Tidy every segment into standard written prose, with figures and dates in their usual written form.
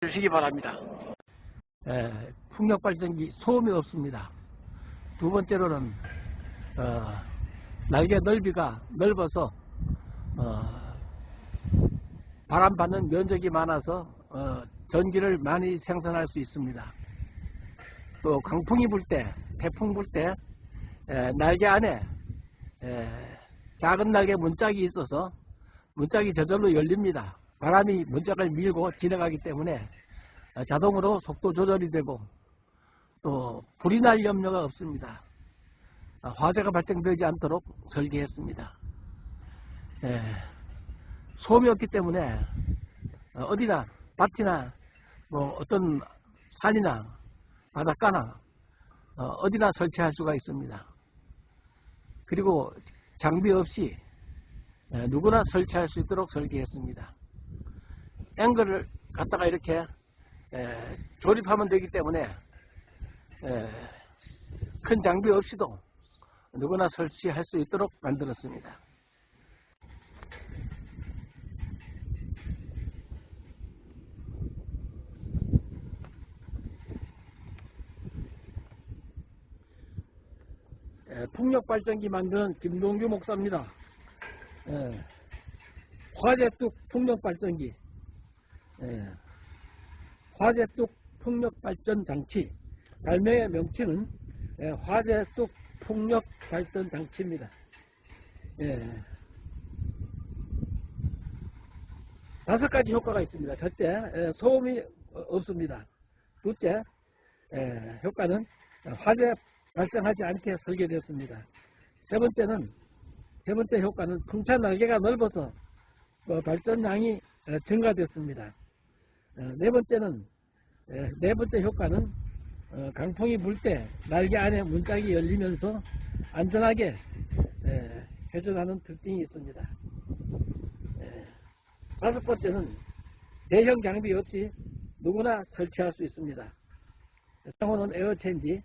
주시기 바랍니다. 풍력발전기 소음이 없습니다. 두 번째로는 날개 넓이가 넓어서 바람 받는 면적이 많아서 전기를 많이 생산할 수 있습니다. 또 강풍이 불 때, 태풍 불 때 날개 안에 작은 날개 문짝이 있어서 문짝이 저절로 열립니다. 바람이 문짝을 밀고 지나가기 때문에 자동으로 속도 조절이 되고 또 불이 날 염려가 없습니다. 화재가 발생되지 않도록 설계했습니다. 소음이 없기 때문에 어디나 밭이나 뭐 어떤 산이나 바닷가나 어디나 설치할 수가 있습니다. 그리고 장비 없이 누구나 설치할 수 있도록 설계했습니다. 앵글을 갖다가 이렇게 조립하면 되기 때문에 큰 장비 없이도 누구나 설치할 수 있도록 만들었습니다. 풍력발전기 만드는 김동규 목사입니다. 화재뚝 풍력발전기, 화재뚝 풍력발전 장치, 발명의 명칭은 화재뚝 풍력발전 장치입니다. 다섯 가지 효과가 있습니다. 첫째, 소음이 없습니다. 둘째, 효과는 화재 발생하지 않게 설계되었습니다. 세 번째 효과는 풍차 날개가 넓어서 발전량이 증가됐습니다. 네 번째 효과는 강풍이 불 때 날개 안에 문짝이 열리면서 안전하게 회전하는 특징이 있습니다. 다섯 번째는 대형 장비 없이 누구나 설치할 수 있습니다. 상호는 에어체인지,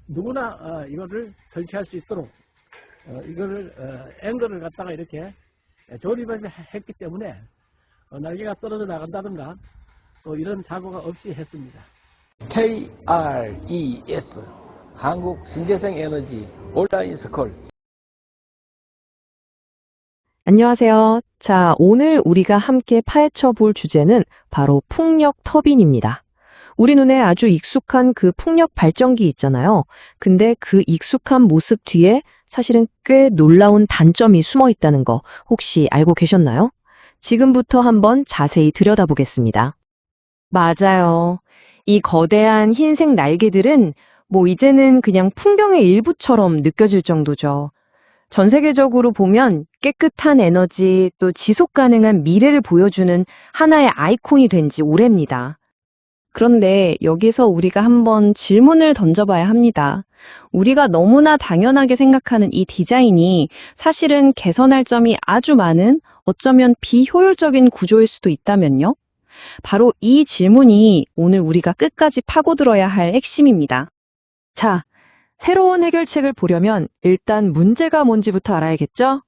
누구나 이거를 설치할 수 있도록 이거를 앵글을 갖다가 이렇게 조립해서 했기 때문에 날개가 떨어져 나간다든가 또 이런 사고가 없이 했습니다. KRES 한국 신재생 에너지 온라인 스쿨. 안녕하세요. 자, 오늘 우리가 함께 파헤쳐 볼 주제는 바로 풍력 터빈입니다. 우리 눈에 아주 익숙한 그 풍력 발전기 있잖아요. 근데 그 익숙한 모습 뒤에 사실은 꽤 놀라운 단점이 숨어 있다는 거 혹시 알고 계셨나요? 지금부터 한번 자세히 들여다보겠습니다. 맞아요. 이 거대한 흰색 날개들은 이제는 그냥 풍경의 일부처럼 느껴질 정도죠. 전 세계적으로 보면 깨끗한 에너지 또 지속 가능한 미래를 보여주는 하나의 아이콘이 된 지 오래입니다. 그런데 여기서 우리가 한번 질문을 던져봐야 합니다. 우리가 너무나 당연하게 생각하는 이 디자인이 사실은 개선할 점이 아주 많은 어쩌면 비효율적인 구조일 수도 있다면요? 바로 이 질문이 오늘 우리가 끝까지 파고들어야 할 핵심입니다. 자, 새로운 해결책을 보려면 일단 문제가 뭔지부터 알아야겠죠?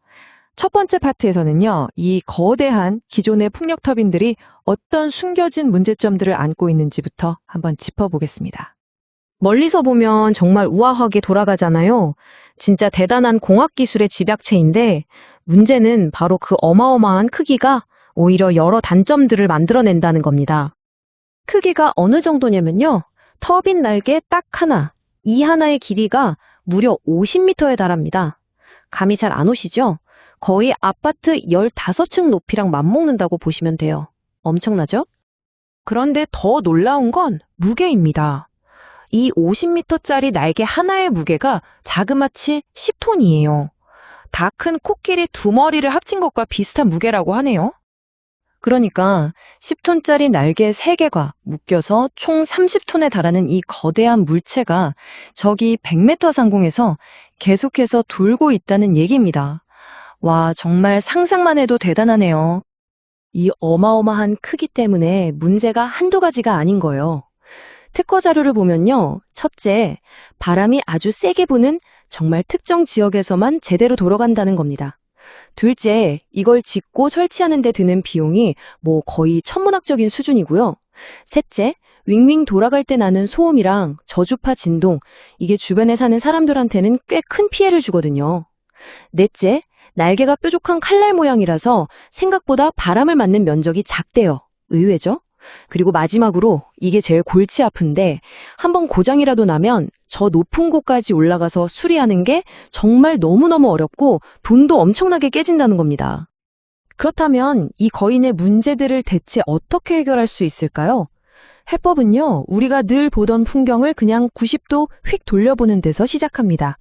첫 번째 파트에서는요, 이 거대한 기존의 풍력 터빈들이 어떤 숨겨진 문제점들을 안고 있는지부터 한번 짚어보겠습니다. 멀리서 보면 정말 우아하게 돌아가잖아요. 진짜 대단한 공학 기술의 집약체인데 문제는 바로 그 어마어마한 크기가 오히려 여러 단점들을 만들어낸다는 겁니다. 크기가 어느 정도냐면요, 터빈 날개 딱 하나, 이 하나의 길이가 무려 50m에 달합니다. 감이 잘 안 오시죠? 거의 아파트 15층 높이랑 맞먹는다고 보시면 돼요. 엄청나죠? 그런데 더 놀라운 건 무게입니다. 이 50m짜리 날개 하나의 무게가 자그마치 10톤이에요. 다 큰 코끼리 2마리를 합친 것과 비슷한 무게라고 하네요. 그러니까 10톤짜리 날개 3개가 묶여서 총 30톤에 달하는 이 거대한 물체가 저기 100m 상공에서 계속해서 돌고 있다는 얘기입니다. 와, 정말 상상만 해도 대단하네요. 이 어마어마한 크기 때문에 문제가 한두 가지가 아닌 거예요. 특허 자료를 보면요. 첫째, 바람이 아주 세게 부는 정말 특정 지역에서만 제대로 돌아간다는 겁니다. 둘째, 이걸 짓고 설치하는 데 드는 비용이 거의 천문학적인 수준이고요. 셋째, 윙윙 돌아갈 때 나는 소음이랑 저주파 진동, 이게 주변에 사는 사람들한테는 꽤 큰 피해를 주거든요. 넷째, 날개가 뾰족한 칼날 모양이라서 생각보다 바람을 맞는 면적이 작대요. 의외죠? 그리고 마지막으로 이게 제일 골치 아픈데 한번 고장이라도 나면 저 높은 곳까지 올라가서 수리하는 게 정말 너무너무 어렵고 돈도 엄청나게 깨진다는 겁니다. 그렇다면 이 거인의 문제들을 대체 어떻게 해결할 수 있을까요? 해법은요, 우리가 늘 보던 풍경을 그냥 90도 휙 돌려보는 데서 시작합니다.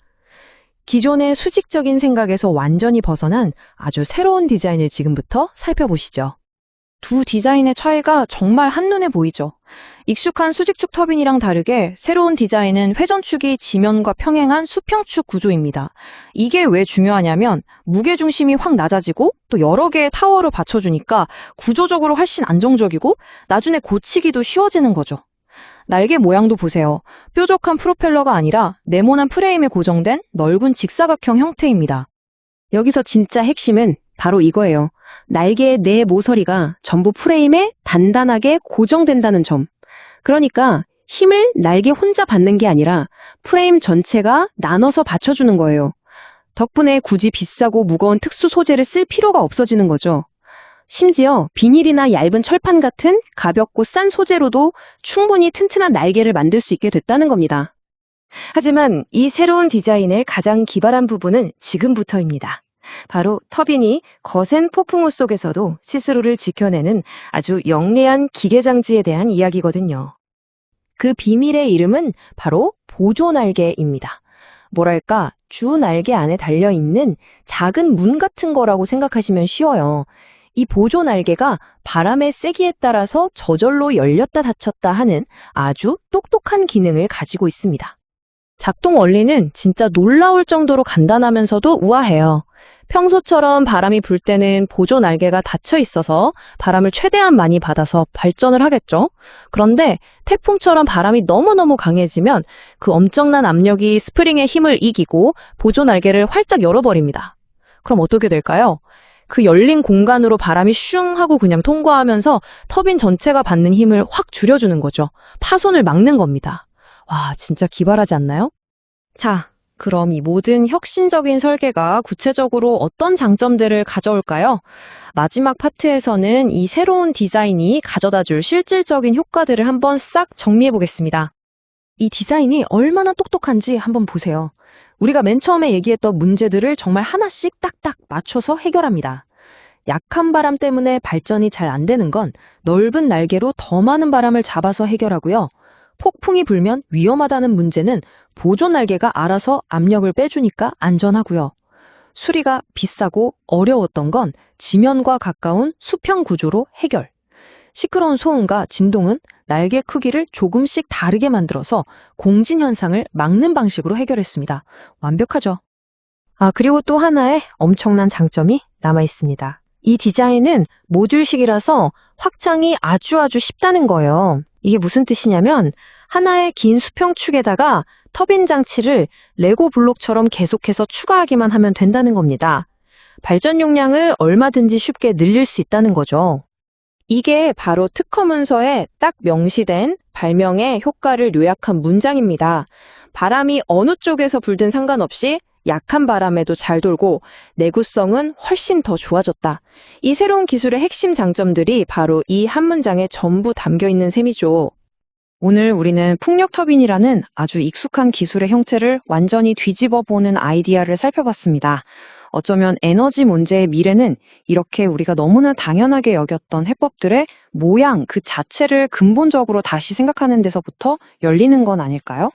기존의 수직적인 생각에서 완전히 벗어난 아주 새로운 디자인을 지금부터 살펴보시죠. 두 디자인의 차이가 정말 한눈에 보이죠. 익숙한 수직축 터빈이랑 다르게 새로운 디자인은 회전축이 지면과 평행한 수평축 구조입니다. 이게 왜 중요하냐면 무게중심이 확 낮아지고 또 여러 개의 타워를 받쳐주니까 구조적으로 훨씬 안정적이고 나중에 고치기도 쉬워지는 거죠. 날개 모양도 보세요. 뾰족한 프로펠러가 아니라 네모난 프레임에 고정된 넓은 직사각형 형태입니다. 여기서 진짜 핵심은 바로 이거예요. 날개의 네 모서리가 전부 프레임에 단단하게 고정된다는 점. 그러니까 힘을 날개 혼자 받는 게 아니라 프레임 전체가 나눠서 받쳐주는 거예요. 덕분에 굳이 비싸고 무거운 특수 소재를 쓸 필요가 없어지는 거죠. 심지어 비닐이나 얇은 철판 같은 가볍고 싼 소재로도 충분히 튼튼한 날개를 만들 수 있게 됐다는 겁니다. 하지만 이 새로운 디자인의 가장 기발한 부분은 지금부터입니다. 바로 터빈이 거센 폭풍우 속에서도 스스로를 지켜내는 아주 영리한 기계장치에 대한 이야기거든요. 그 비밀의 이름은 바로 보조날개입니다. 뭐랄까, 주 날개 안에 달려있는 작은 문 같은 거라고 생각하시면 쉬워요. 이 보조날개가 바람의 세기에 따라서 저절로 열렸다 닫혔다 하는 아주 똑똑한 기능을 가지고 있습니다. 작동 원리는 진짜 놀라울 정도로 간단하면서도 우아해요. 평소처럼 바람이 불 때는 보조 날개가 닫혀 있어서 바람을 최대한 많이 받아서 발전을 하겠죠. 그런데 태풍처럼 바람이 너무너무 강해지면 그 엄청난 압력이 스프링의 힘을 이기고 보조 날개를 활짝 열어버립니다. 그럼 어떻게 될까요? 그 열린 공간으로 바람이 슝 하고 그냥 통과하면서 터빈 전체가 받는 힘을 확 줄여주는 거죠. 파손을 막는 겁니다. 와, 진짜 기발하지 않나요? 자, 그럼 이 모든 혁신적인 설계가 구체적으로 어떤 장점들을 가져올까요? 마지막 파트에서는 이 새로운 디자인이 가져다줄 실질적인 효과들을 한번 싹 정리해 보겠습니다. 이 디자인이 얼마나 똑똑한지 한번 보세요. 우리가 맨 처음에 얘기했던 문제들을 정말 하나씩 딱딱 맞춰서 해결합니다. 약한 바람 때문에 발전이 잘 안 되는 건 넓은 날개로 더 많은 바람을 잡아서 해결하고요. 폭풍이 불면 위험하다는 문제는 보조 날개가 알아서 압력을 빼주니까 안전하고요. 수리가 비싸고 어려웠던 건 지면과 가까운 수평 구조로 해결. 시끄러운 소음과 진동은 날개 크기를 조금씩 다르게 만들어서 공진 현상을 막는 방식으로 해결했습니다. 완벽하죠? 그리고 또 하나의 엄청난 장점이 남아 있습니다. 이 디자인은 모듈식이라서 확장이 아주 쉽다는 거예요. 이게 무슨 뜻이냐면 하나의 긴 수평축에다가 터빈 장치를 레고 블록처럼 계속해서 추가하기만 하면 된다는 겁니다. 발전 용량을 얼마든지 쉽게 늘릴 수 있다는 거죠. 이게 바로 특허 문서에 딱 명시된 발명의 효과를 요약한 문장입니다. 바람이 어느 쪽에서 불든 상관없이 약한 바람에도 잘 돌고 내구성은 훨씬 더 좋아졌다. 이 새로운 기술의 핵심 장점들이 바로 이 한 문장에 전부 담겨 있는 셈이죠. 오늘 우리는 풍력 터빈이라는 아주 익숙한 기술의 형태를 완전히 뒤집어 보는 아이디어를 살펴봤습니다. 어쩌면 에너지 문제의 미래는 이렇게 우리가 너무나 당연하게 여겼던 해법들의 모양 그 자체를 근본적으로 다시 생각하는 데서부터 열리는 건 아닐까요?